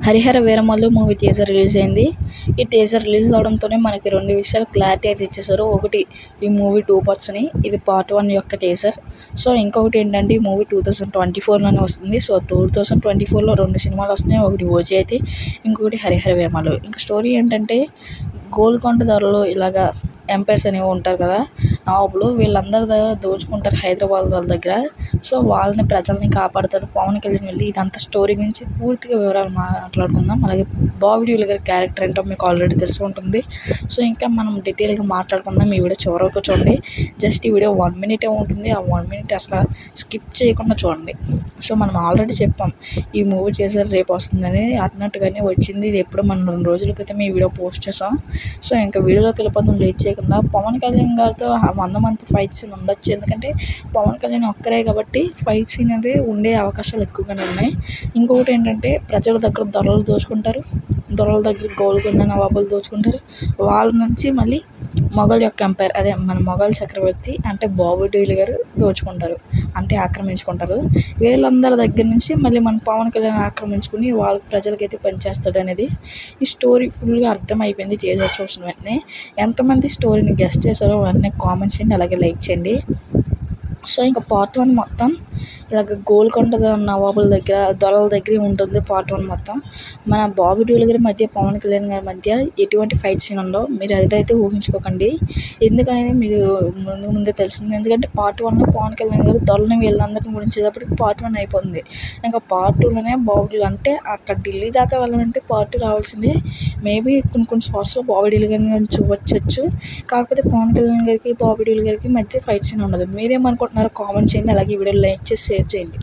Harihara Veeramallu movie teaser release అయింది. ఈ teaser release అవడంతోనే మనకి 2 విషయాలు క్లారిటీ అయితే ఇచ్చేసారు. ఒకటి, ఈ మూవీ 2 పార్ట్స్ అని, ఇది పార్ట్ 1 యొక్క టీజర్. సో ఇంకొకటి ఏంటంటే ఈ మూవీ 2024లోనే వస్తుంది. సో 2024లో 2 సినిమాలు వస్తున్నాయి. ఒకటి ఓజీ అయితే, ఇంకొకటి హరిహర వీరమల్లు. ఇంకా స్టోరీ ఏంటంటే గోల్కొండ ధరలో ఇలాగా ఎంపైర్స్ అనేవి ఉంటారు కదా, నవాబులు, వీళ్ళందరి దగ్గర దోచుకుంటారు హైదరాబాద్ వాళ్ళ దగ్గర. సో వాళ్ళని ప్రజల్ని కాపాడుతారు పవన్ కళ్యాణ్ వెళ్ళి. ఇదంతా స్టోరీ గురించి పూర్తిగా వివరాలు మాట్లాడుకుందాం. అలాగే బాబీ డియోల్ గారి క్యారెక్టర్ ఏంటో మీకు ఆల్రెడీ తెలిసి ఉంటుంది. సో ఇంకా మనం డీటెయిల్గా మాట్లాడుకుందాం. ఈ వీడియో చివరి వరకు చూడండి. జస్ట్ ఈ వీడియో 1 మినిటే ఉంటుంది. ఆ 1 మినిట్ అసలు స్కిప్ చేయకుండా చూడండి. సో మనం ఆల్రెడీ చెప్పాం ఈ మూవీ టీజర్ రేపు వస్తుందని, అన్నట్టుగానే వచ్చింది. ఇది ఎప్పుడు మనం 2 రోజుల క్రితం ఈ వీడియో పోస్ట్ చేసాం. సో ఇంకా వీడియోలోకి వెళ్ళిపోతాం లేట్ చేయకుండా. పవన్ కళ్యాణ్ గారితో 100 మంది ఫైట్ సీన్ ఉండొచ్చు, ఎందుకంటే పవన్ కళ్యాణ్ ఒక్కరే కాబట్టి ఫైట్ సీన్ అనేది ఉండే అవకాశాలు ఎక్కువగానే ఉన్నాయి. ఇంకొకటి ఏంటంటే ప్రజల దగ్గర దొరలు దోచుకుంటారు, దొరల దగ్గర గోల్కొండ నవాబులు దోచుకుంటారు. వాళ్ళ నుంచి మళ్ళీ మొఘల్ యొక్క ఎంపైర్, అదే మన మొఘల్ చక్రవర్తి అంటే బాబీ డియోల్ గారు దోచుకుంటారు, అంటే ఆక్రమించుకుంటారు. వీళ్ళందరి దగ్గర నుంచి మళ్ళీ మన పవన్ కళ్యాణ్ ఆక్రమించుకుని వాళ్ళకి ప్రజలకైతే పనిచేస్తాడు అనేది ఈ స్టోరీ ఫుల్గా అర్థమైపోయింది టీజర్ చూసిన వెంటనే. ఎంతమంది స్టోరీని గెస్ట్ చేశారో వెంటనే కామెంట్ చేయండి, అలాగే లైక్ చేయండి. సో ఇంకా పార్ట్ 1 మొత్తం ఇలాగ గోల్కొండ నవాబుల దగ్గర దొరల దగ్గర ఉంటుంది. పార్ట్ 1 మొత్తం మన బాబీ డియోల్ గారి మధ్య పవన్ కళ్యాణ్ గారి మధ్య ఎటువంటి ఫైట్ సీన్ ఉండవు. మీరు అదైతే ఊహించుకోకండి, ఎందుకనేది మీకు ముందే తెలిసింది. ఎందుకంటే పార్ట్ 1లో పవన్ కళ్యాణ్ గారు దొరలని వీళ్ళందరినీ గురించేటప్పటికి పార్ట్ 1 అయిపోతుంది. ఇంకా పార్ట్ 2లోనే బాబీ డియోల్, అంటే అక్కడ ఢిల్లీ దాకా వెళ్ళాలంటే పార్ట్ 2 రావాల్సిందే. మేబీ కొన్ని షార్ట్స్లో బాబీ డియోల్ గారిని చూడవచ్చు, కాకపోతే పవన్ కళ్యాణ్ గారికి బాబీ డియోల్ గారికి మధ్య ఫైట్ సీన్ ఉండదు. మీరేమనుకుంటున్నారో కామెంట్ చేయండి, అలాగే ఈ వీడియో లైక్ చేసి షేర్ చేయండి.